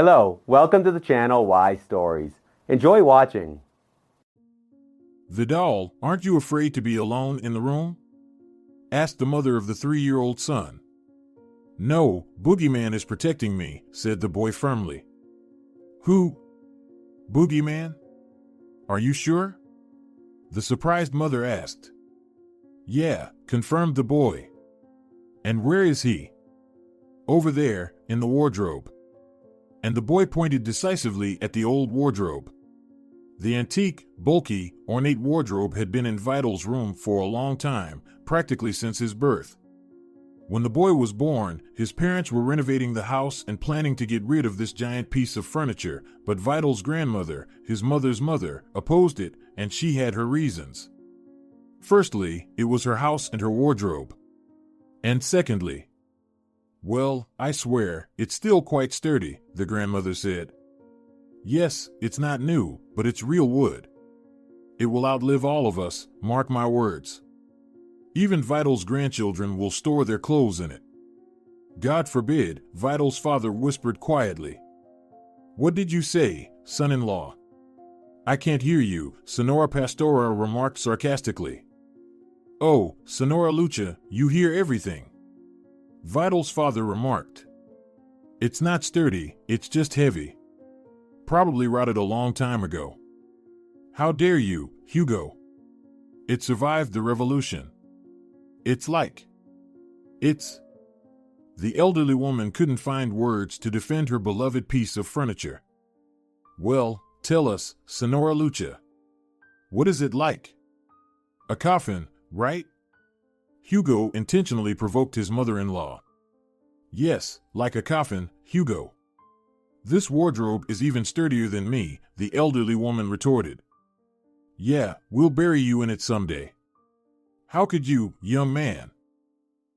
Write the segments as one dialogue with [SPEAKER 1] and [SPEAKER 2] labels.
[SPEAKER 1] Hello, welcome to the channel Why Stories. Enjoy watching.
[SPEAKER 2] Vidal, aren't you afraid to be alone in the room? Asked the mother of the 3-year-old son. No, Boogeyman is protecting me, said the boy firmly. Who? Boogeyman? Are you sure? The surprised mother asked. Yeah, confirmed the boy. And where is he? Over there, in the wardrobe. And the boy pointed decisively at the old wardrobe. The antique, bulky, ornate wardrobe had been in Vidal's room for a long time, practically since his birth. When the boy was born, his parents were renovating the house and planning to get rid of this giant piece of furniture, but Vidal's grandmother, his mother's mother, opposed it, and she had her reasons. Firstly, it was her house and her wardrobe. And secondly, well, I swear, it's still quite sturdy, the grandmother said. Yes, it's not new, but it's real wood. It will outlive all of us, mark my words. Even Vidal's grandchildren will store their clothes in it. God forbid, Vidal's father whispered quietly. What did you say, son-in-law? I can't hear you, Senora Pastora remarked sarcastically. Oh, Senora Lucha, you hear everything. Vidal's father remarked. It's not sturdy, it's just heavy. Probably rotted a long time ago. How dare you, Hugo? It survived the revolution. It's. The elderly woman couldn't find words to defend her beloved piece of furniture. Well, tell us, Senora Lucha. What is it like? A coffin, right? Hugo intentionally provoked his mother-in-law. Yes, like a coffin, Hugo. This wardrobe is even sturdier than me, the elderly woman retorted. Yeah, we'll bury you in it someday. How could you, young man?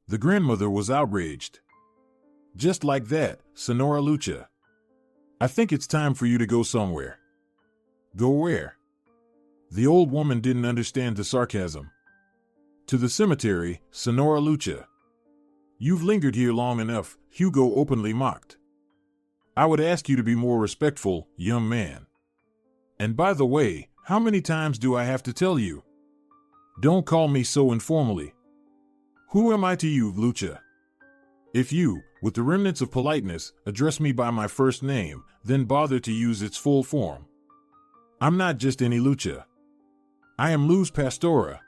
[SPEAKER 2] The grandmother was outraged. Just like that, Senora Lucha. I think it's time for you to go somewhere. Go where? The old woman didn't understand the sarcasm. To the cemetery, Senora Lucha. You've lingered here long enough, Hugo openly mocked. I would ask you to be more respectful, young man. And by the way, how many times do I have to tell you? Don't call me so informally. Who am I to you, Lucha? If you, with the remnants of politeness, address me by my first name, then bother to use its full form. I'm not just any Lucha. I am Luz Pastora.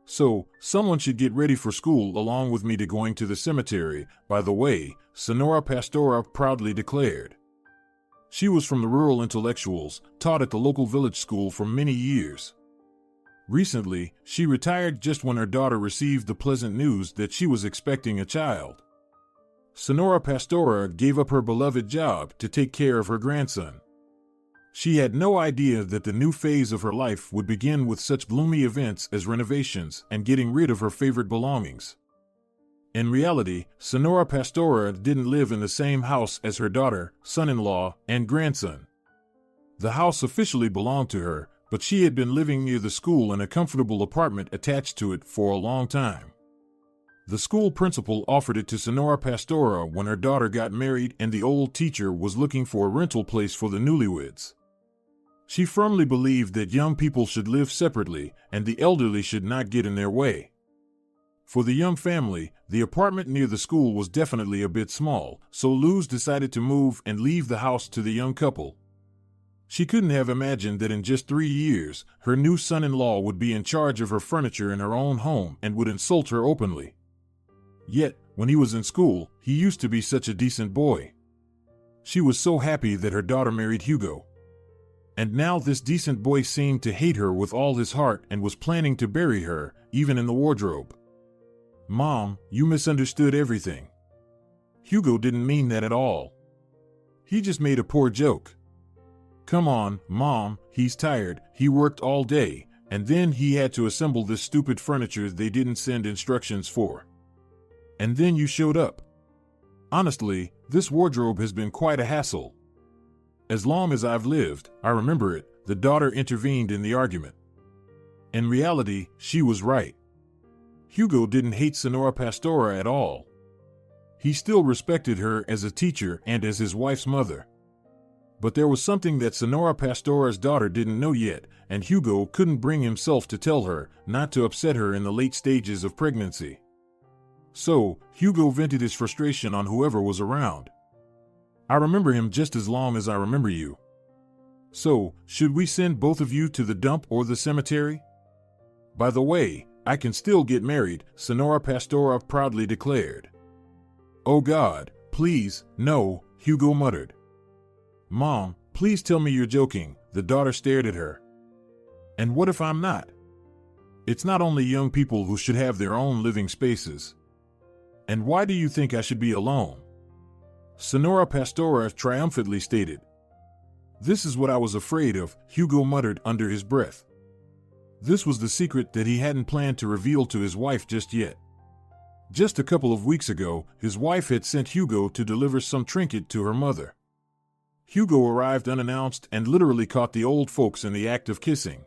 [SPEAKER 2] So, someone should get ready for school along with me to going to the cemetery, by the way, Senora Pastora proudly declared. She was from the rural intellectuals, taught at the local village school for many years. Recently, she retired just when her daughter received the pleasant news that she was expecting a child. Senora Pastora gave up her beloved job to take care of her grandson. She had no idea that the new phase of her life would begin with such gloomy events as renovations and getting rid of her favorite belongings. In reality, Senora Pastora didn't live in the same house as her daughter, son-in-law, and grandson. The house officially belonged to her, but she had been living near the school in a comfortable apartment attached to it for a long time. The school principal offered it to Senora Pastora when her daughter got married and the old teacher was looking for a rental place for the newlyweds. She firmly believed that young people should live separately and the elderly should not get in their way. For the young family, the apartment near the school was definitely a bit small, so Luz decided to move and leave the house to the young couple. She couldn't have imagined that in just 3 years, her new son-in-law would be in charge of her furniture in her own home and would insult her openly. Yet, when he was in school, he used to be such a decent boy. She was so happy that her daughter married Hugo. And now this decent boy seemed to hate her with all his heart and was planning to bury her, even in the wardrobe. Mom, you misunderstood everything. Hugo didn't mean that at all. He just made a poor joke. Come on, Mom, he's tired, he worked all day, and then he had to assemble this stupid furniture they didn't send instructions for. And then you showed up. Honestly, this wardrobe has been quite a hassle. As long as I've lived, I remember it, the daughter intervened in the argument. In reality, she was right. Hugo didn't hate Senora Pastora at all. He still respected her as a teacher and as his wife's mother. But there was something that Senora Pastora's daughter didn't know yet, and Hugo couldn't bring himself to tell her, not to upset her in the late stages of pregnancy. So, Hugo vented his frustration on whoever was around. I remember him just as long as I remember you. So, should we send both of you to the dump or the cemetery? By the way, I can still get married, Senora Pastora proudly declared. Oh God, please, no, Hugo muttered. Mom, please tell me you're joking, the daughter stared at her. And what if I'm not? It's not only young people who should have their own living spaces. And why do you think I should be alone? Senora Pastora triumphantly stated. This is what I was afraid of, Hugo muttered under his breath. This was the secret that he hadn't planned to reveal to his wife just yet. Just a couple of weeks ago, his wife had sent Hugo to deliver some trinket to her mother. Hugo arrived unannounced and literally caught the old folks in the act of kissing.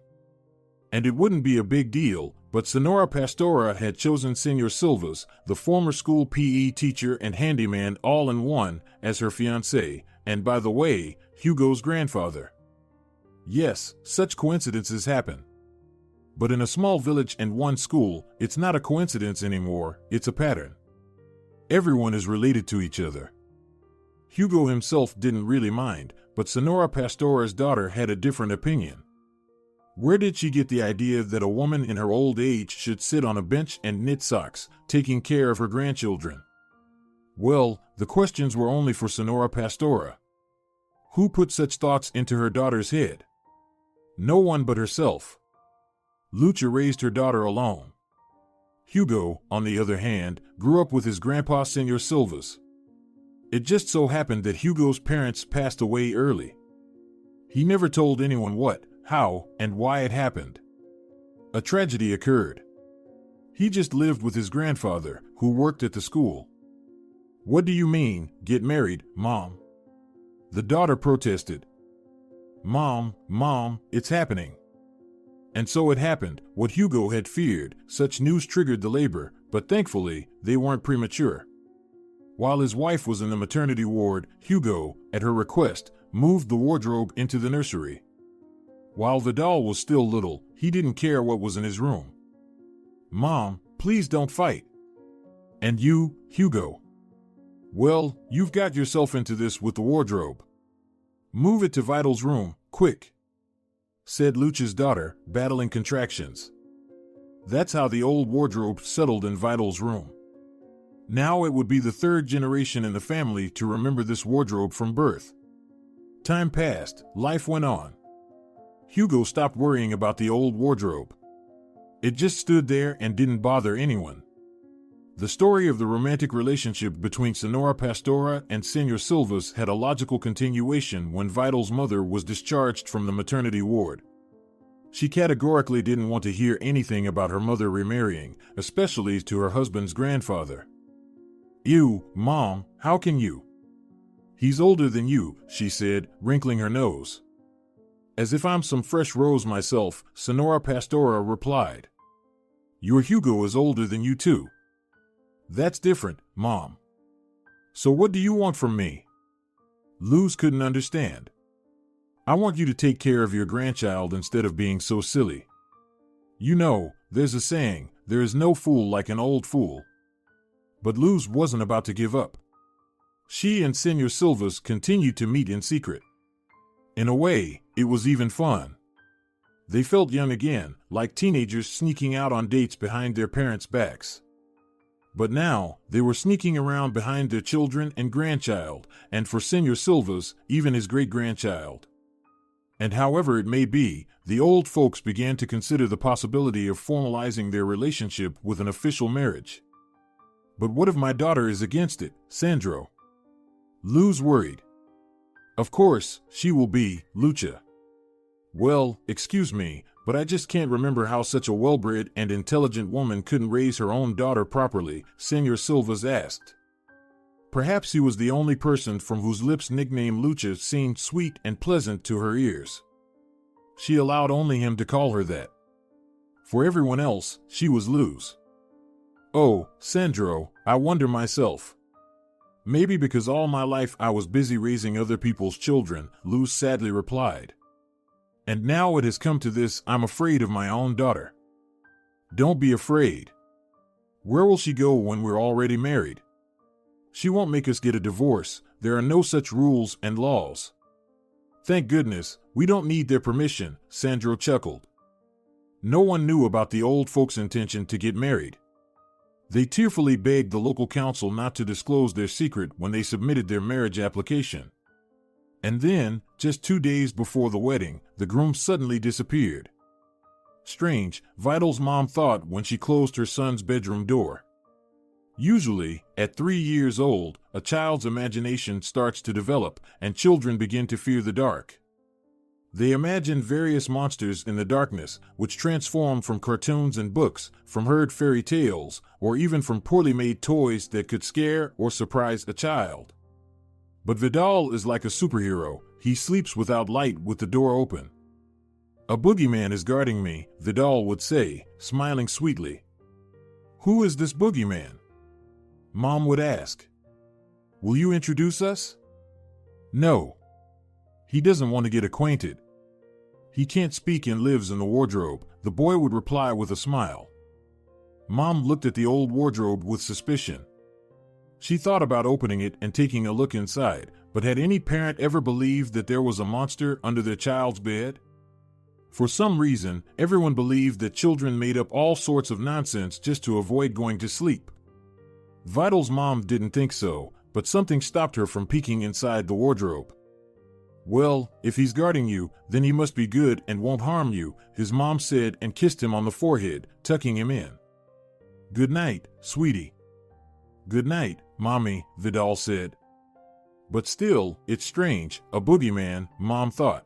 [SPEAKER 2] And it wouldn't be a big deal, but Senora Pastora had chosen Senor Silvas, the former school PE teacher and handyman all in one, as her fiancé, and by the way, Hugo's grandfather. Yes, such coincidences happen. But in a small village and one school, it's not a coincidence anymore, it's a pattern. Everyone is related to each other. Hugo himself didn't really mind, but Senora Pastora's daughter had a different opinion. Where did she get the idea that a woman in her old age should sit on a bench and knit socks, taking care of her grandchildren? Well, the questions were only for Senora Pastora. Who put such thoughts into her daughter's head? No one but herself. Lucha raised her daughter alone. Hugo, on the other hand, grew up with his grandpa Senor Silvas. It just so happened that Hugo's parents passed away early. He never told anyone what, how, and why it happened. A tragedy occurred. He just lived with his grandfather, who worked at the school. What do you mean, get married, Mom? The daughter protested. Mom, it's happening. And so it happened, what Hugo had feared. Such news triggered the labor, but thankfully, they weren't premature. While his wife was in the maternity ward, Hugo, at her request, moved the wardrobe into the nursery. While Vidal was still little, he didn't care what was in his room. Mom, please don't fight. And you, Hugo? Well, you've got yourself into this with the wardrobe. Move it to Vidal's room, quick, said Lucha's daughter, battling contractions. That's how the old wardrobe settled in Vidal's room. Now it would be the third generation in the family to remember this wardrobe from birth. Time passed, life went on. Hugo stopped worrying about the old wardrobe. It just stood there and didn't bother anyone. The story of the romantic relationship between Senora Pastora and Senor Silvas had a logical continuation when Vidal's mother was discharged from the maternity ward. She categorically didn't want to hear anything about her mother remarrying, especially to her husband's grandfather. You, Mom, how can you? He's older than you, she said, wrinkling her nose. As if I'm some fresh rose myself, Senora Pastora replied. Your Hugo is older than you too. That's different, Mom. So what do you want from me? Luz couldn't understand. I want you to take care of your grandchild instead of being so silly. You know, there's a saying, there is no fool like an old fool. But Luz wasn't about to give up. She and Senor Silvas continued to meet in secret. In a way, it was even fun. They felt young again, like teenagers sneaking out on dates behind their parents' backs. But now, they were sneaking around behind their children and grandchild, and for Senor Silvas, even his great-grandchild. And however it may be, the old folks began to consider the possibility of formalizing their relationship with an official marriage. But what if my daughter is against it, Sandro? Luz worried. Of course, she will be, Lucha. Well, excuse me, but I just can't remember how such a well-bred and intelligent woman couldn't raise her own daughter properly, Senor Silvas asked. Perhaps he was the only person from whose lips nickname Lucha seemed sweet and pleasant to her ears. She allowed only him to call her that. For everyone else, she was Luz. Oh, Sandro, I wonder myself. Maybe because all my life I was busy raising other people's children, Luz sadly replied. And now it has come to this, I'm afraid of my own daughter. Don't be afraid. Where will she go when we're already married? She won't make us get a divorce. There are no such rules and laws. Thank goodness, we don't need their permission, Sandro chuckled. No one knew about the old folks' intention to get married. They tearfully begged the local council not to disclose their secret when they submitted their marriage application. And then, just 2 days before the wedding, the groom suddenly disappeared. Strange, Vidal's mom thought when she closed her son's bedroom door. Usually, at 3 years old, a child's imagination starts to develop, and children begin to fear the dark. They imagine various monsters in the darkness, which transform from cartoons and books, from heard fairy tales, or even from poorly made toys that could scare or surprise a child. But Vidal is like a superhero. He sleeps without light with the door open. A boogeyman is guarding me, Vidal would say, smiling sweetly. Who is this boogeyman? Mom would ask. Will you introduce us? No. He doesn't want to get acquainted. He can't speak and lives in the wardrobe, the boy would reply with a smile. Mom looked at the old wardrobe with suspicion. She thought about opening it and taking a look inside, but had any parent ever believed that there was a monster under their child's bed? For some reason, everyone believed that children made up all sorts of nonsense just to avoid going to sleep. Vidal's mom didn't think so, but something stopped her from peeking inside the wardrobe. Well, if he's guarding you, then he must be good and won't harm you, his mom said and kissed him on the forehead, tucking him in. Good night, sweetie. Good night, Mommy, Vidal said. But still, it's strange, a boogeyman, Mom thought.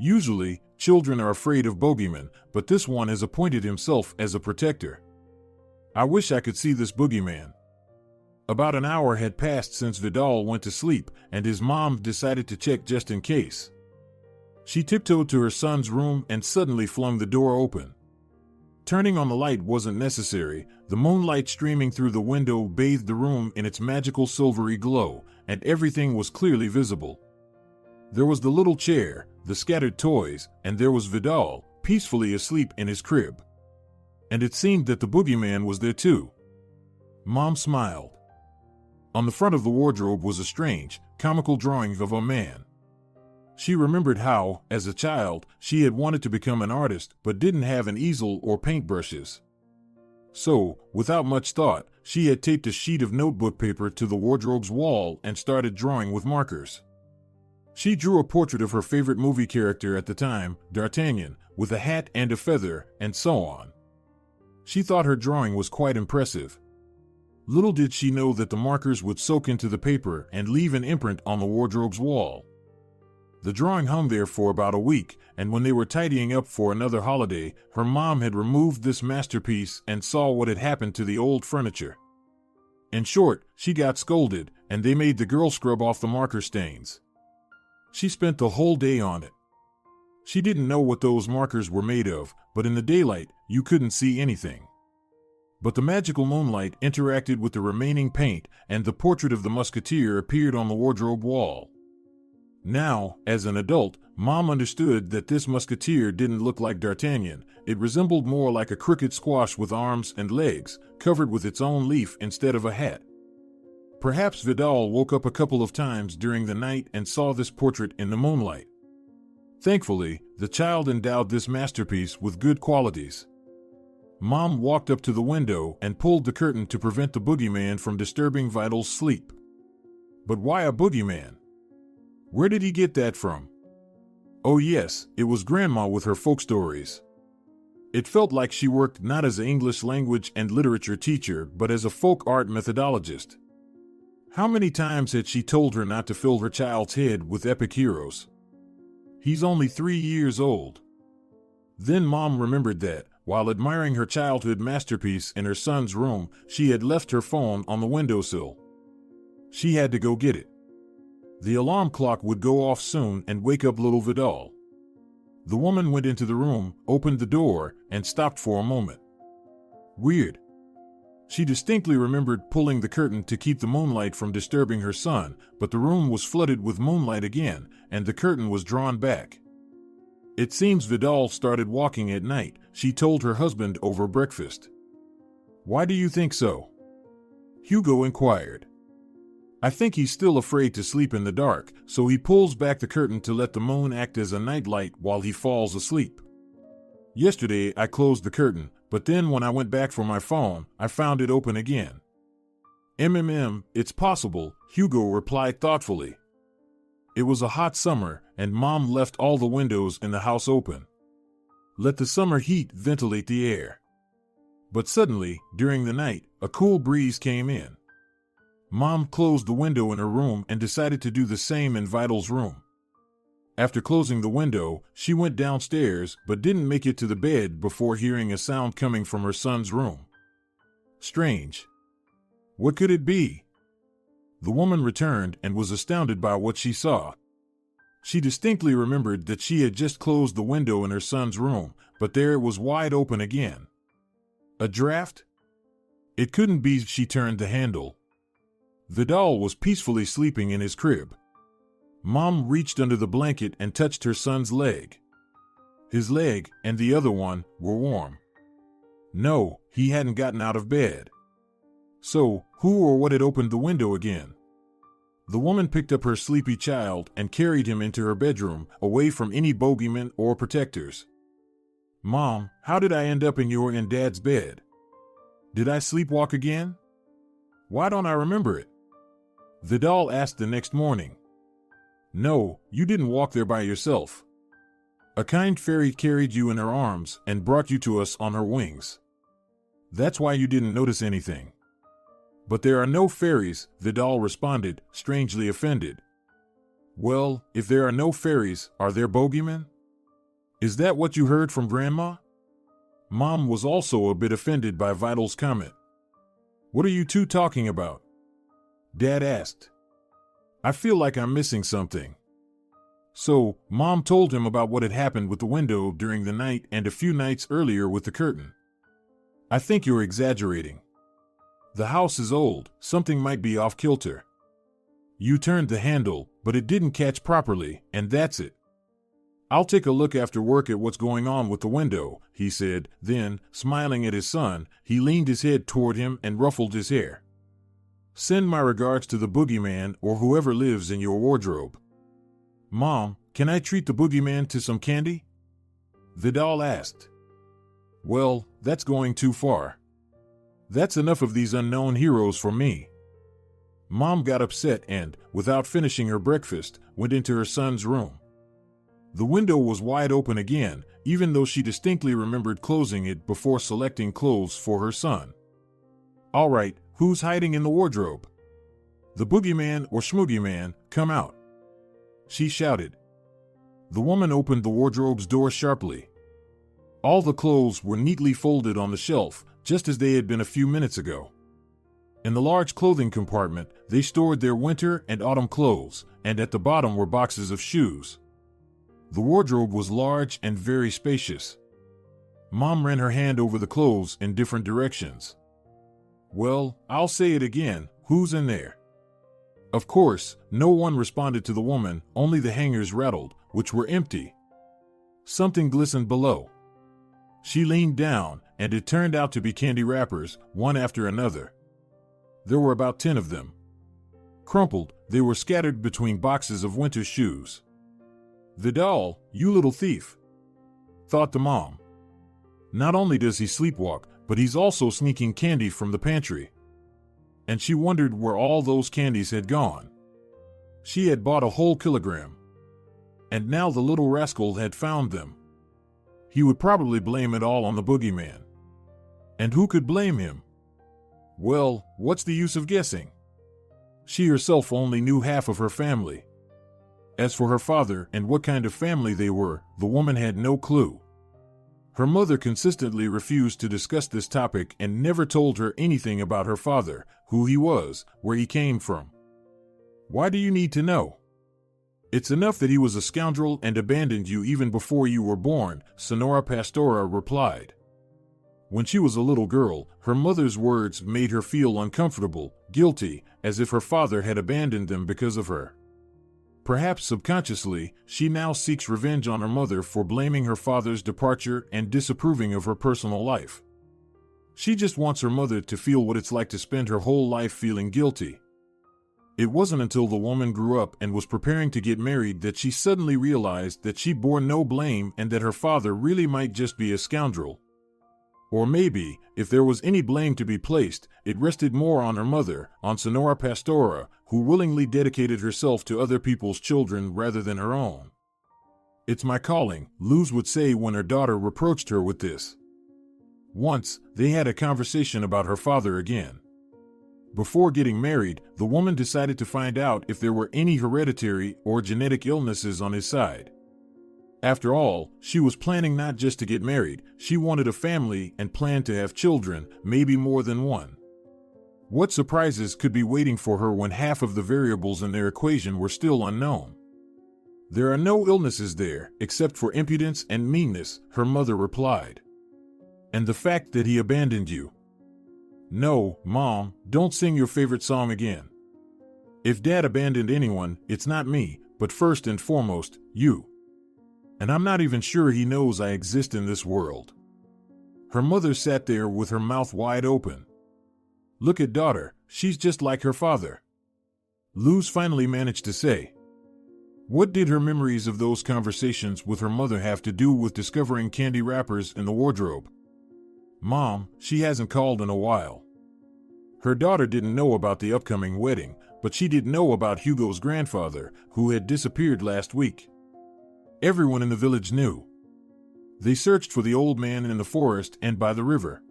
[SPEAKER 2] Usually, children are afraid of boogeymen, but this one has appointed himself as a protector. I wish I could see this boogeyman. About an hour had passed since Vidal went to sleep, and his mom decided to check just in case. She tiptoed to her son's room and suddenly flung the door open. Turning on the light wasn't necessary. The moonlight streaming through the window bathed the room in its magical silvery glow, and everything was clearly visible. There was the little chair, the scattered toys, and there was Vidal, peacefully asleep in his crib. And it seemed that the boogeyman was there too. Mom smiled. On the front of the wardrobe was a strange, comical drawing of a man. She remembered how, as a child, she had wanted to become an artist but didn't have an easel or paintbrushes. So, without much thought, she had taped a sheet of notebook paper to the wardrobe's wall and started drawing with markers. She drew a portrait of her favorite movie character at the time, D'Artagnan, with a hat and a feather, and so on. She thought her drawing was quite impressive. Little did she know that the markers would soak into the paper and leave an imprint on the wardrobe's wall. The drawing hung there for about a week, and when they were tidying up for another holiday, her mom had removed this masterpiece and saw what had happened to the old furniture. In short, she got scolded, and they made the girl scrub off the marker stains. She spent the whole day on it. She didn't know what those markers were made of, but in the daylight, you couldn't see anything. But the magical moonlight interacted with the remaining paint, and the portrait of the musketeer appeared on the wardrobe wall. Now, as an adult, Mom understood that this musketeer didn't look like D'Artagnan. It resembled more like a crooked squash with arms and legs, covered with its own leaf instead of a hat. Perhaps Vidal woke up a couple of times during the night and saw this portrait in the moonlight. Thankfully, the child endowed this masterpiece with good qualities. Mom walked up to the window and pulled the curtain to prevent the boogeyman from disturbing Vidal's sleep. But why a boogeyman? Where did he get that from? Oh yes, it was Grandma with her folk stories. It felt like she worked not as an English language and literature teacher, but as a folk art methodologist. How many times had she told her not to fill her child's head with epic heroes? He's only 3 years old. Then Mom remembered that, while admiring her childhood masterpiece in her son's room, she had left her phone on the windowsill. She had to go get it. The alarm clock would go off soon and wake up little Vidal. The woman went into the room, opened the door, and stopped for a moment. Weird. She distinctly remembered pulling the curtain to keep the moonlight from disturbing her son, but the room was flooded with moonlight again, and the curtain was drawn back. It seems Vidal started walking at night, she told her husband over breakfast. Why do you think so? Hugo inquired. I think he's still afraid to sleep in the dark, so he pulls back the curtain to let the moon act as a nightlight while he falls asleep. Yesterday I closed the curtain, but then when I went back for my phone, I found it open again. It's possible, Hugo replied thoughtfully. It was a hot summer, and Mom left all the windows in the house open. Let the summer heat ventilate the air. But suddenly, during the night, a cool breeze came in. Mom closed the window in her room and decided to do the same in Vidal's room. After closing the window, she went downstairs but didn't make it to the bed before hearing a sound coming from her son's room. Strange. What could it be? The woman returned and was astounded by what she saw. She distinctly remembered that she had just closed the window in her son's room, but there it was wide open again. A draft? It couldn't be. She turned the handle. Vidal was peacefully sleeping in his crib. Mom reached under the blanket and touched her son's leg. His leg and the other one were warm. No, he hadn't gotten out of bed. So, who or what had opened the window again? The woman picked up her sleepy child and carried him into her bedroom, away from any bogeyman or protectors. Mom, how did I end up in your and Dad's bed? Did I sleepwalk again? Why don't I remember it? Vidal asked the next morning. No, you didn't walk there by yourself. A kind fairy carried you in her arms and brought you to us on her wings. That's why you didn't notice anything. But there are no fairies, Vidal responded, strangely offended. Well, if there are no fairies, are there bogeymen? Is that what you heard from Grandma? Mom was also a bit offended by Vidal's comment. What are you two talking about? Dad asked. I feel like I'm missing something. So, Mom told him about what had happened with the window during the night and a few nights earlier with the curtain. I think you're exaggerating. The house is old, something might be off kilter. You turned the handle, but it didn't catch properly, and that's it. I'll take a look after work at what's going on with the window, he said, then, smiling at his son, he leaned his head toward him and ruffled his hair. Send my regards to the boogeyman or whoever lives in your wardrobe. Mom, can I treat the boogeyman to some candy? Vidal asked. Well, that's going too far. That's enough of these unknown heroes for me. Mom got upset and, without finishing her breakfast, went into her son's room. The window was wide open again, even though she distinctly remembered closing it before selecting clothes for her son. All right, who's hiding in the wardrobe? The boogeyman or schmoogeyman, come out. She shouted. The woman opened the wardrobe's door sharply. All the clothes were neatly folded on the shelf, just as they had been a few minutes ago. In the large clothing compartment, they stored their winter and autumn clothes, and at the bottom were boxes of shoes. The wardrobe was large and very spacious. Mom ran her hand over the clothes in different directions. Well, I'll say it again, who's in there? Of course, no one responded to the woman, only the hangers rattled, which were empty. Something glistened below. She leaned down, and it turned out to be candy wrappers, one after another. There were about 10 of them. Crumpled, they were scattered between boxes of winter shoes. Vidal, you little thief, thought the mom. Not only does he sleepwalk, but he's also sneaking candy from the pantry. And she wondered where all those candies had gone. She had bought a whole kilogram. And now the little rascal had found them. He would probably blame it all on the boogeyman. And who could blame him? Well, what's the use of guessing? She herself only knew half of her family. As for her father and what kind of family they were, the woman had no clue. Her mother consistently refused to discuss this topic and never told her anything about her father, who he was, where he came from. Why do you need to know? It's enough that he was a scoundrel and abandoned you even before you were born, Sonora Pastora replied. When she was a little girl, her mother's words made her feel uncomfortable, guilty, as if her father had abandoned them because of her. Perhaps subconsciously, she now seeks revenge on her mother for blaming her father's departure and disapproving of her personal life. She just wants her mother to feel what it's like to spend her whole life feeling guilty. It wasn't until the woman grew up and was preparing to get married that she suddenly realized that she bore no blame and that her father really might just be a scoundrel. Or maybe, if there was any blame to be placed, it rested more on her mother, on Senora Pastora, who willingly dedicated herself to other people's children rather than her own. "It's my calling," Luz would say when her daughter reproached her with this. Once, they had a conversation about her father again. Before getting married, the woman decided to find out if there were any hereditary or genetic illnesses on his side. After all, she was planning not just to get married, she wanted a family and planned to have children, maybe more than one. What surprises could be waiting for her when half of the variables in their equation were still unknown? "There are no illnesses there, except for impudence and meanness," her mother replied. "And the fact that he abandoned you." "No, Mom, don't sing your favorite song again. If Dad abandoned anyone, it's not me, but first and foremost, you. And I'm not even sure he knows I exist in this world." Her mother sat there with her mouth wide open. "Look at daughter, she's just like her father," Luz finally managed to say. What did her memories of those conversations with her mother have to do with discovering candy wrappers in the wardrobe? "Mom, she hasn't called in a while." Her daughter didn't know about the upcoming wedding, but she did know about Hugo's grandfather, who had disappeared last week. Everyone in the village knew. They searched for the old man in the forest and by the river.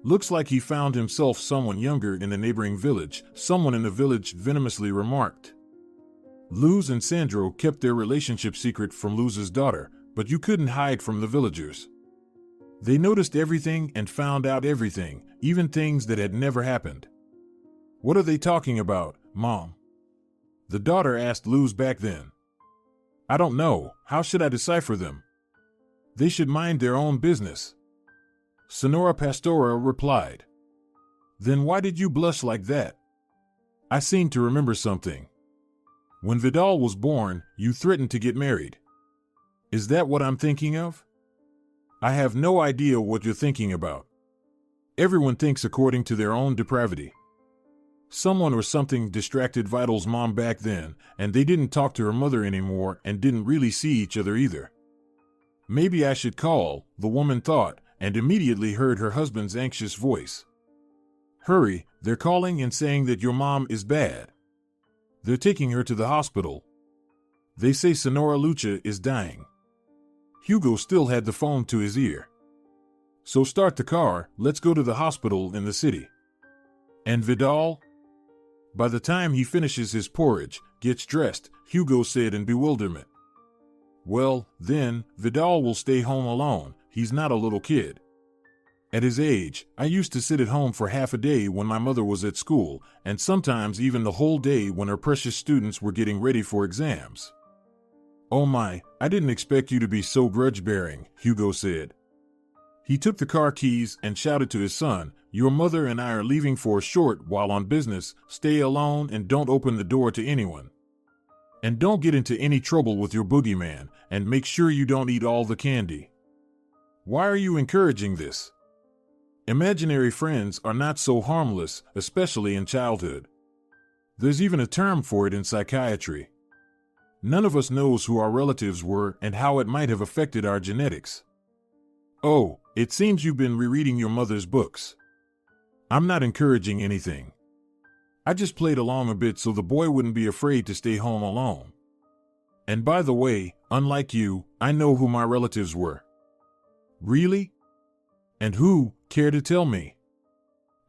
[SPEAKER 2] "Looks like he found himself someone younger in the neighboring village," someone in the village venomously remarked. Luz and Sandro kept their relationship secret from Luz's daughter, but you couldn't hide from the villagers. They noticed everything and found out everything, even things that had never happened. "What are they talking about, Mom?" the daughter asked Luz back then. "I don't know, how should I decipher them? They should mind their own business," Senora Pastora replied. "Then why did you blush like that? I seem to remember something. When Vidal was born, you threatened to get married. Is that what I'm thinking of?" "I have no idea what you're thinking about. Everyone thinks according to their own depravity." Someone or something distracted Vidal's mom back then, and they didn't talk to her mother anymore and didn't really see each other either. "Maybe I should call," the woman thought, and immediately heard her husband's anxious voice. "Hurry, they're calling and saying that your mom is bad. They're taking her to the hospital. They say Senora Lucha is dying." Hugo still had the phone to his ear. "So start the car, let's go to the hospital in the city." "And Vidal?" "By the time he finishes his porridge, gets dressed," Hugo said in bewilderment. "Well, then, Vidal will stay home alone, he's not a little kid. At his age, I used to sit at home for half a day when my mother was at school, and sometimes even the whole day when her precious students were getting ready for exams." "Oh my, I didn't expect you to be so grudge-bearing," Hugo said. He took the car keys and shouted to his son, "Your mother and I are leaving for a short while on business. Stay alone and don't open the door to anyone. And don't get into any trouble with your boogeyman, and make sure you don't eat all the candy." "Why are you encouraging this? Imaginary friends are not so harmless, especially in childhood. There's even a term for it in psychiatry. None of us knows who our relatives were and how it might have affected our genetics." "Oh, it seems you've been rereading your mother's books." "I'm not encouraging anything. I just played along a bit so the boy wouldn't be afraid to stay home alone. And by the way, unlike you, I know who my relatives were." "Really? And who? Care to tell me?"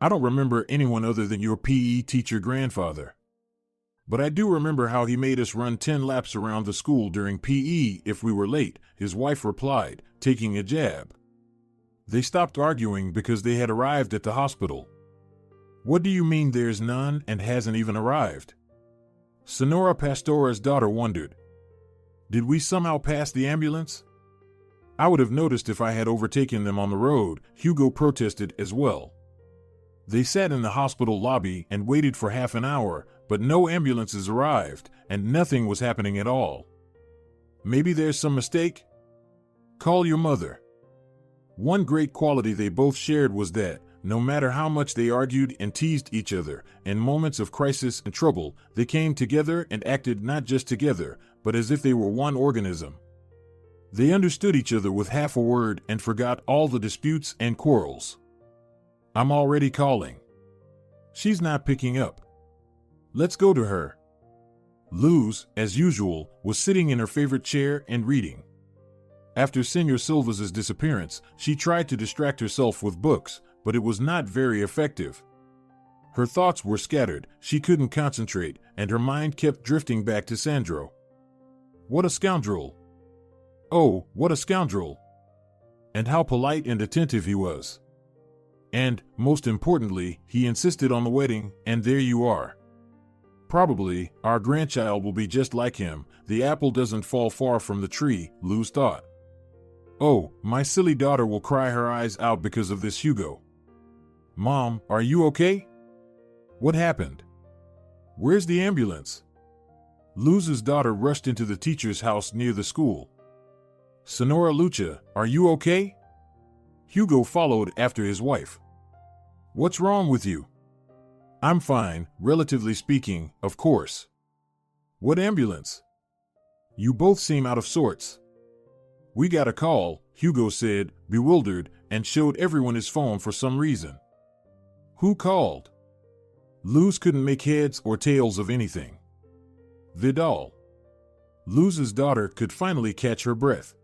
[SPEAKER 2] "I don't remember anyone other than your PE teacher grandfather. But I do remember how he made us run 10 laps around the school during PE if we were late," his wife replied, taking a jab. They stopped arguing because they had arrived at the hospital. "What do you mean there's none and hasn't even arrived?" Senora Pastora's daughter wondered. "Did we somehow pass the ambulance?" I would have noticed if I had overtaken them on the road, Hugo protested as well. They sat in the hospital lobby and waited for half an hour, but no ambulances arrived, and nothing was happening at all. Maybe there's some mistake? Call your mother. One great quality they both shared was that, no matter how much they argued and teased each other, in moments of crisis and trouble, they came together and acted not just together, but as if they were one organism. They understood each other with half a word and forgot all the disputes and quarrels. I'm already calling. She's not picking up. Let's go to her. Luz, as usual, was sitting in her favorite chair and reading. After Senor Silva's disappearance, she tried to distract herself with books, but it was not very effective. Her thoughts were scattered, she couldn't concentrate, and her mind kept drifting back to Sandro. What a scoundrel! Oh, what a scoundrel! And how polite and attentive he was. And, most importantly, he insisted on the wedding, and there you are. Probably, our grandchild will be just like him. The apple doesn't fall far from the tree, Luz thought. Oh, my silly daughter will cry her eyes out because of this Hugo. Mom, are you okay? What happened? Where's the ambulance? Luz's daughter rushed into the teacher's house near the school. Senora Lucha, are you okay? Hugo followed after his wife. What's wrong with you? I'm fine, relatively speaking, of course. What ambulance? You both seem out of sorts. We got a call, Hugo said, bewildered, and showed everyone his phone for some reason. Who called? Luz couldn't make heads or tails of anything. Vidal. Luz's daughter could finally catch her breath.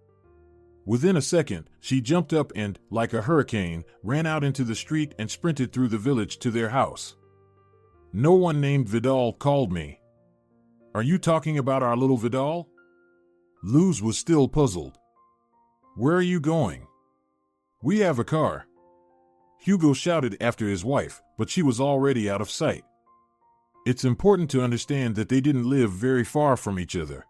[SPEAKER 2] Within a second, she jumped up and, like a hurricane, ran out into the street and sprinted through the village to their house. No one named Vidal called me. Are you talking about our little Vidal? Luz was still puzzled. Where are you going? We have a car. Hugo shouted after his wife, but she was already out of sight. It's important to understand that they didn't live very far from each other.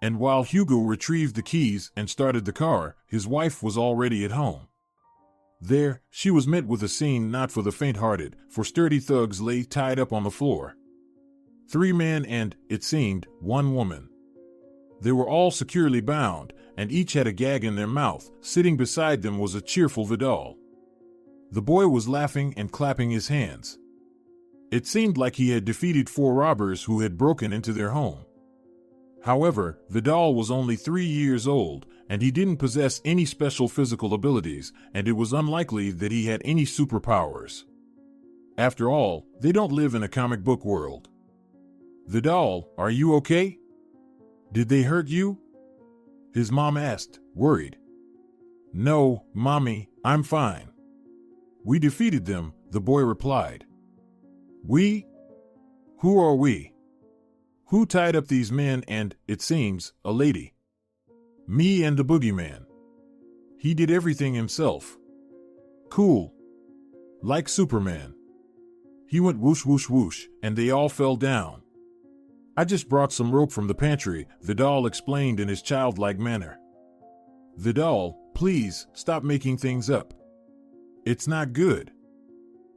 [SPEAKER 2] And while Hugo retrieved the keys and started the car, his wife was already at home. There, she was met with a scene not for the faint-hearted, for sturdy thugs lay tied up on the floor. 3 men and, it seemed, 1 woman. They were all securely bound, and each had a gag in their mouth. Sitting beside them was a cheerful Vidal. The boy was laughing and clapping his hands. It seemed like he had defeated 4 robbers who had broken into their home. However, Vidal was only 3 years old, and he didn't possess any special physical abilities, and it was unlikely that he had any superpowers. After all, they don't live in a comic book world. Vidal, are you okay? Did they hurt you? His mom asked, worried. No, Mommy, I'm fine. We defeated them, the boy replied. We? Who are we? Who tied up these men and, it seems, a lady? Me and the Boogeyman. He did everything himself. Cool. Like Superman. He went whoosh whoosh whoosh, and they all fell down. I just brought some rope from the pantry, Vidal explained in his childlike manner. Vidal, please, stop making things up. It's not good.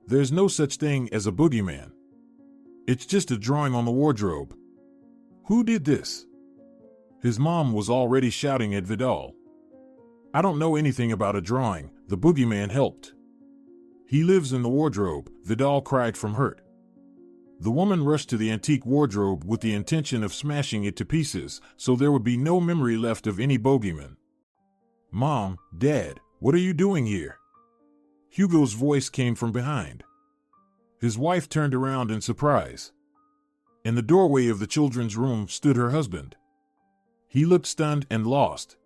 [SPEAKER 2] There's no such thing as a boogeyman. It's just a drawing on the wardrobe. Who did this? His mom was already shouting at Vidal. I don't know anything about a drawing, the boogeyman helped. He lives in the wardrobe, Vidal cried from hurt. The woman rushed to the antique wardrobe with the intention of smashing it to pieces, so there would be no memory left of any bogeyman. Mom, Dad, what are you doing here? Hugo's voice came from behind. His wife turned around in surprise. In the doorway of the children's room stood her husband. He looked stunned and lost.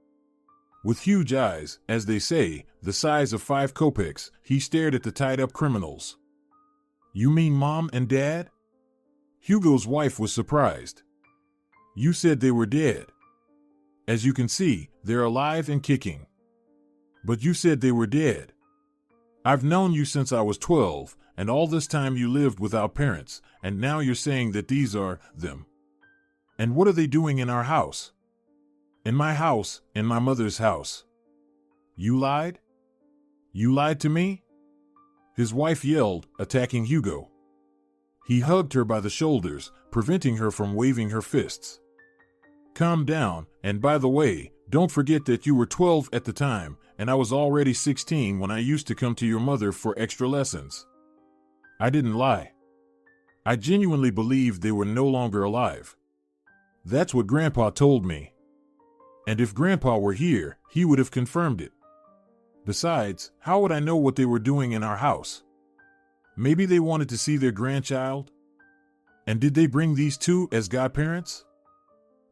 [SPEAKER 2] With huge eyes, as they say, the size of 5 kopecks, he stared at the tied-up criminals. You mean Mom and Dad? Hugo's wife was surprised. You said they were dead. As you can see, they're alive and kicking. But you said they were dead. I've known you since I was 12, and all this time you lived without parents, and now you're saying that these are them. And what are they doing in our house? In my house, in my mother's house. You lied? You lied to me? His wife yelled, attacking Hugo. He hugged her by the shoulders, preventing her from waving her fists. Calm down, and by the way, don't forget that you were 12 at the time, and I was already 16 when I used to come to your mother for extra lessons. I didn't lie. I genuinely believed they were no longer alive. That's what Grandpa told me. And if Grandpa were here, he would have confirmed it. Besides, how would I know what they were doing in our house? Maybe they wanted to see their grandchild? And did they bring these two as godparents?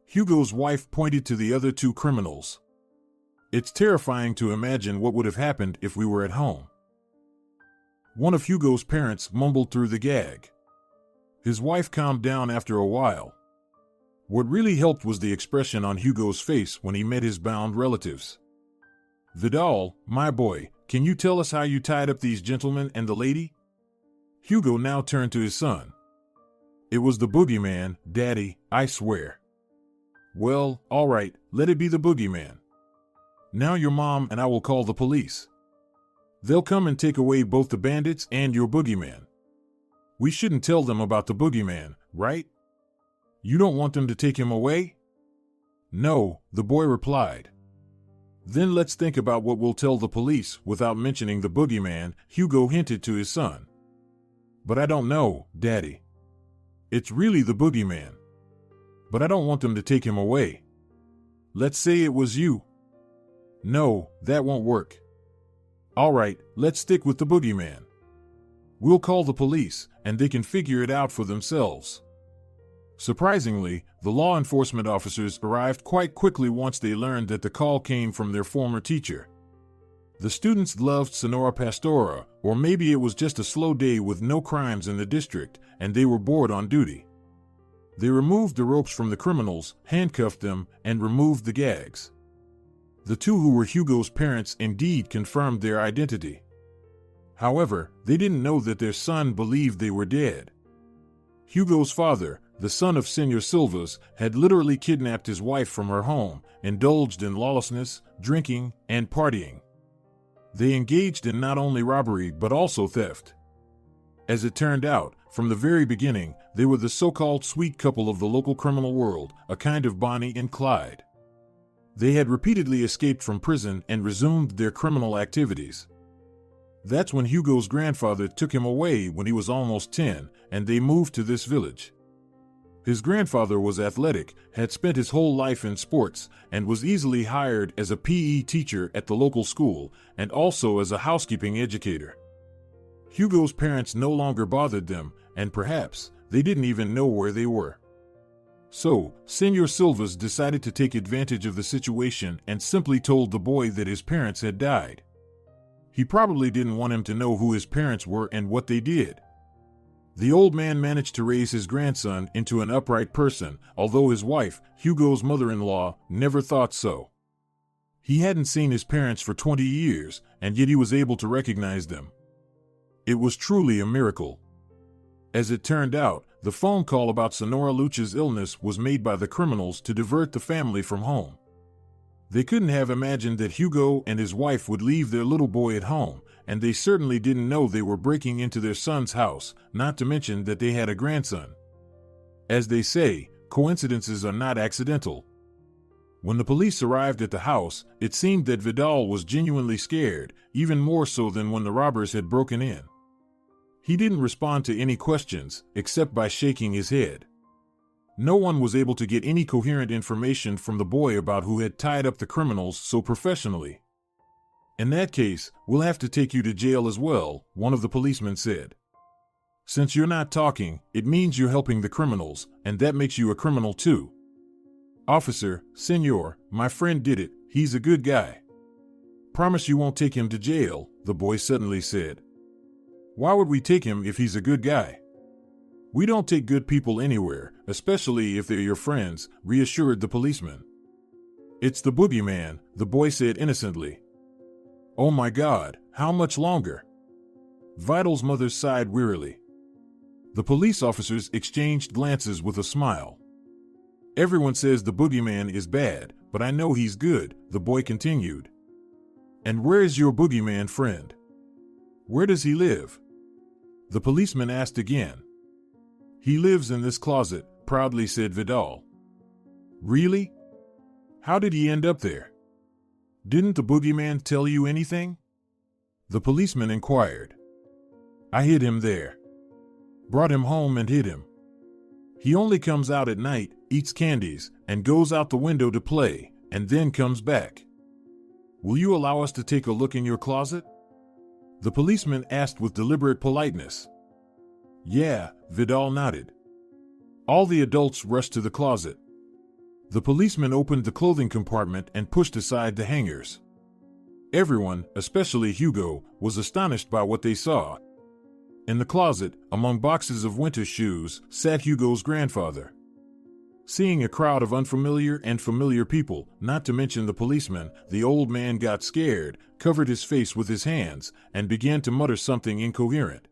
[SPEAKER 2] Hugo's wife pointed to the other two criminals. It's terrifying to imagine what would have happened if we were at home. One of Hugo's parents mumbled through the gag. His wife calmed down after a while. What really helped was the expression on Hugo's face when he met his bound relatives. Vidal, my boy, can you tell us how you tied up these gentlemen and the lady? Hugo now turned to his son. It was the Boogeyman, Daddy, I swear. Well, all right, let it be the Boogeyman. Now your mom and I will call the police. They'll come and take away both the bandits and your Boogeyman. We shouldn't tell them about the Boogeyman, right? You don't want them to take him away? No, the boy replied. Then let's think about what we'll tell the police without mentioning the Boogeyman, Hugo hinted to his son. But I don't know, Daddy. It's really the Boogeyman. But I don't want them to take him away. Let's say it was you. No, that won't work. All right, let's stick with the Boogeyman. We'll call the police, and they can figure it out for themselves. Surprisingly, the law enforcement officers arrived quite quickly once they learned that the call came from their former teacher. The students loved Sonora Pastora, or maybe it was just a slow day with no crimes in the district, and they were bored on duty. They removed the ropes from the criminals, handcuffed them, and removed the gags. The two who were Hugo's parents indeed confirmed their identity. However, they didn't know that their son believed they were dead. Hugo's father, the son of Senor Silvas, had literally kidnapped his wife from her home, indulged in lawlessness, drinking, and partying. They engaged in not only robbery but also theft. As it turned out, from the very beginning, they were the so-called sweet couple of the local criminal world, a kind of Bonnie and Clyde. They had repeatedly escaped from prison and resumed their criminal activities. That's when Hugo's grandfather took him away when he was almost 10, and they moved to this village. His grandfather was athletic, had spent his whole life in sports, and was easily hired as a PE teacher at the local school, and also as a housekeeping educator. Hugo's parents no longer bothered them, and perhaps they didn't even know where they were. So, Senor Silvas decided to take advantage of the situation and simply told the boy that his parents had died. He probably didn't want him to know who his parents were and what they did. The old man managed to raise his grandson into an upright person, although his wife, Hugo's mother-in-law, never thought so. He hadn't seen his parents for 20 years, and yet he was able to recognize them. It was truly a miracle. As it turned out, the phone call about Sonora Lucha's illness was made by the criminals to divert the family from home. They couldn't have imagined that Hugo and his wife would leave their little boy at home, and they certainly didn't know they were breaking into their son's house, not to mention that they had a grandson. As they say, coincidences are not accidental. When the police arrived at the house, it seemed that Vidal was genuinely scared, even more so than when the robbers had broken in. He didn't respond to any questions, except by shaking his head. No one was able to get any coherent information from the boy about who had tied up the criminals so professionally. In that case, we'll have to take you to jail as well, one of the policemen said. Since you're not talking, it means you're helping the criminals, and that makes you a criminal too. Officer, senor, my friend did it, he's a good guy. Promise you won't take him to jail, the boy suddenly said. Why would we take him if he's a good guy? We don't take good people anywhere, especially if they're your friends, reassured the policeman. It's the Boogeyman, the boy said innocently. Oh my God, how much longer? Vidal's mother sighed wearily. The police officers exchanged glances with a smile. Everyone says the Boogeyman is bad, but I know he's good, the boy continued. And where is your boogeyman friend? Where does he live? The policeman asked again. He lives in this closet, proudly said Vidal. Really? How did he end up there? Didn't the boogeyman tell you anything? The policeman inquired. I hid him there. Brought him home and hid him. He only comes out at night, eats candies, and goes out the window to play, and then comes back. Will you allow us to take a look in your closet? The policeman asked with deliberate politeness. Yeah, Vidal nodded. All the adults rushed to the closet. The policeman opened the clothing compartment and pushed aside the hangers. Everyone, especially Hugo, was astonished by what they saw. In the closet, among boxes of winter shoes, sat Hugo's grandfather. Seeing a crowd of unfamiliar and familiar people, not to mention the policeman, the old man got scared, covered his face with his hands, and began to mutter something incoherent.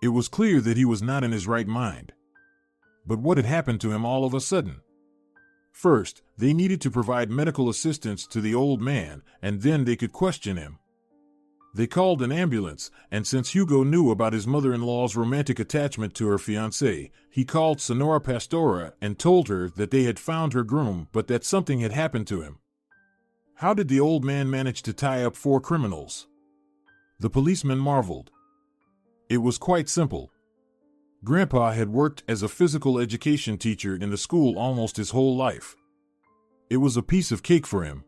[SPEAKER 2] It was clear that he was not in his right mind. But what had happened to him all of a sudden? First, they needed to provide medical assistance to the old man, and then they could question him. They called an ambulance, and since Hugo knew about his mother-in-law's romantic attachment to her fiancé, he called Senora Pastora and told her that they had found her groom but that something had happened to him. How did the old man manage to tie up 4 criminals? The policeman marveled. It was quite simple. Grandpa had worked as a physical education teacher in the school almost his whole life. It was a piece of cake for him.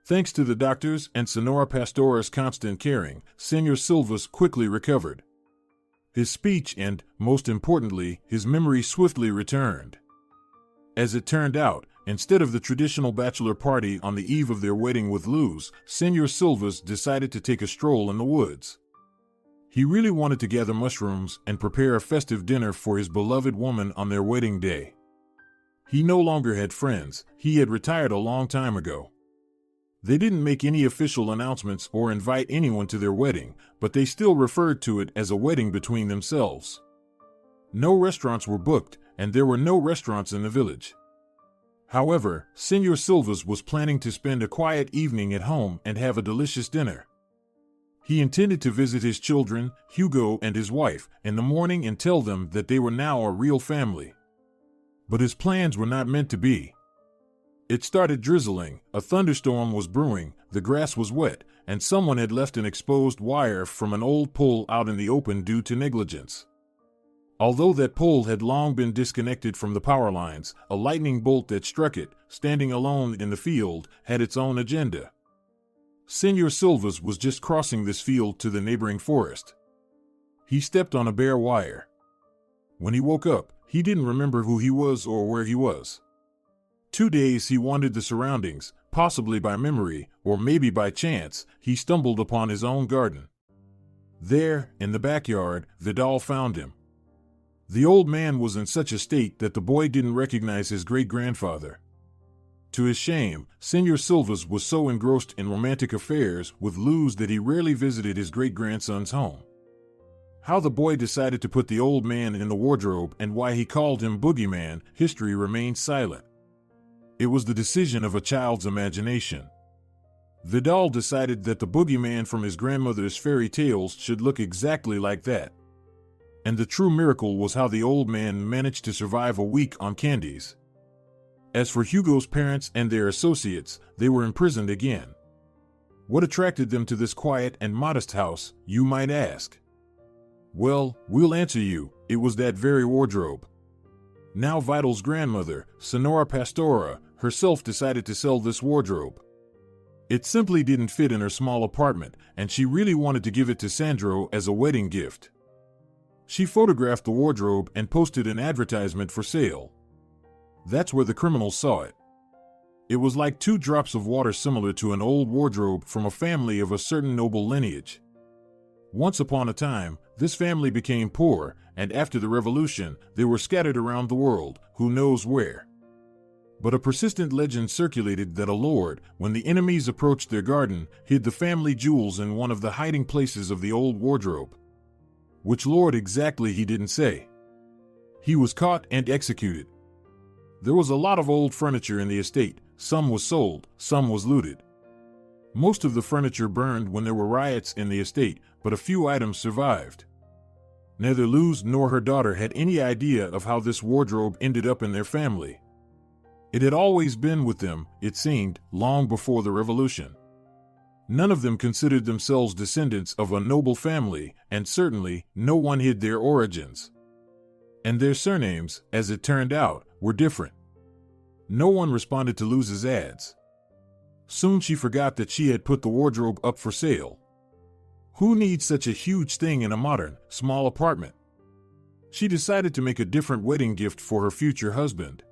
[SPEAKER 2] Thanks to the doctors and Senora Pastora's constant caring, Senor Silvas quickly recovered. His speech and, most importantly, his memory swiftly returned. As it turned out, instead of the traditional bachelor party on the eve of their wedding with Luz, Senor Silvas decided to take a stroll in the woods. He really wanted to gather mushrooms and prepare a festive dinner for his beloved woman on their wedding day. He no longer had friends, he had retired a long time ago. They didn't make any official announcements or invite anyone to their wedding, but they still referred to it as a wedding between themselves. No restaurants were booked, and there were no restaurants in the village. However, Senor Silvas was planning to spend a quiet evening at home and have a delicious dinner. He intended to visit his children, Hugo and his wife, in the morning and tell them that they were now a real family. But his plans were not meant to be. It started drizzling, a thunderstorm was brewing, the grass was wet, and someone had left an exposed wire from an old pole out in the open due to negligence. Although that pole had long been disconnected from the power lines, a lightning bolt that struck it, standing alone in the field, had its own agenda. Senor Silvas was just crossing this field to the neighboring forest. He stepped on a bare wire. When he woke up, he didn't remember who he was or where he was. 2 days he wandered the surroundings, possibly by memory, or maybe by chance, he stumbled upon his own garden. There, in the backyard, Vidal found him. The old man was in such a state that the boy didn't recognize his great-grandfather. To his shame, Senor Silvas was so engrossed in romantic affairs with Luz that he rarely visited his great-grandson's home. How the boy decided to put the old man in the wardrobe and why he called him Boogeyman, history remains silent. It was the decision of a child's imagination. Vidal decided that the boogeyman from his grandmother's fairy tales should look exactly like that. And the true miracle was how the old man managed to survive a week on candies. As for Hugo's parents and their associates, they were imprisoned again. What attracted them to this quiet and modest house, you might ask? Well, we'll answer you, it was that very wardrobe. Now Vidal's grandmother, Senora Pastora, herself decided to sell this wardrobe. It simply didn't fit in her small apartment, and she really wanted to give it to Sandro as a wedding gift. She photographed the wardrobe and posted an advertisement for sale. That's where the criminals saw it. It was like 2 drops of water similar to an old wardrobe from a family of a certain noble lineage. Once upon a time, this family became poor, and after the revolution, they were scattered around the world, who knows where. But a persistent legend circulated that a lord, when the enemies approached their garden, hid the family jewels in one of the hiding places of the old wardrobe. Which lord exactly he didn't say. He was caught and executed. There was a lot of old furniture in the estate, some was sold, some was looted. Most of the furniture burned when there were riots in the estate, but a few items survived. Neither Luz nor her daughter had any idea of how this wardrobe ended up in their family. It had always been with them, it seemed, long before the revolution. None of them considered themselves descendants of a noble family, and certainly no one hid their origins. And their surnames, as it turned out, were different. No one responded to Luz's ads. Soon she forgot that she had put the wardrobe up for sale. Who needs such a huge thing in a modern, small apartment? She decided to make a different wedding gift for her future husband.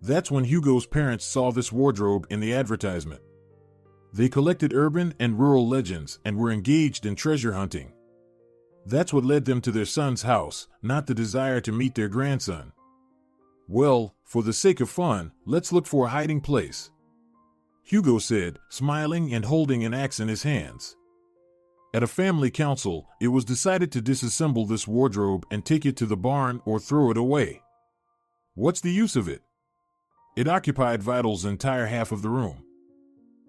[SPEAKER 2] That's when Hugo's parents saw this wardrobe in the advertisement. They collected urban and rural legends and were engaged in treasure hunting. That's what led them to their son's house, not the desire to meet their grandson. Well, for the sake of fun, let's look for a hiding place, Hugo said, smiling and holding an axe in his hands. At a family council, it was decided to disassemble this wardrobe and take it to the barn or throw it away. What's the use of it? It occupied Vidal's entire half of the room.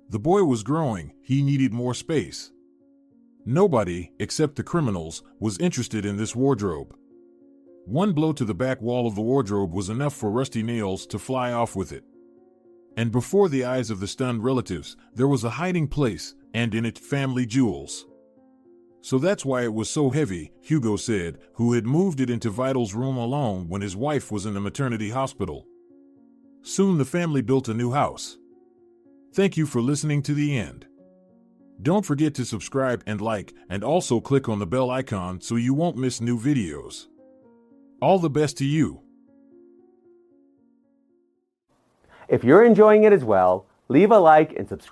[SPEAKER 2] The boy was growing, he needed more space. Nobody, except the criminals, was interested in this wardrobe. One blow to the back wall of the wardrobe was enough for rusty nails to fly off with it. And before the eyes of the stunned relatives, there was a hiding place, and in it family jewels. So that's why it was so heavy, Hugo said, who had moved it into Vidal's room alone when his wife was in the maternity hospital. Soon the family built a new house. Thank you for listening to the end. Don't forget to subscribe and like, and also click on the bell icon so you won't miss new videos. All the best to you.
[SPEAKER 1] If you're enjoying it as well, leave a like and subscribe.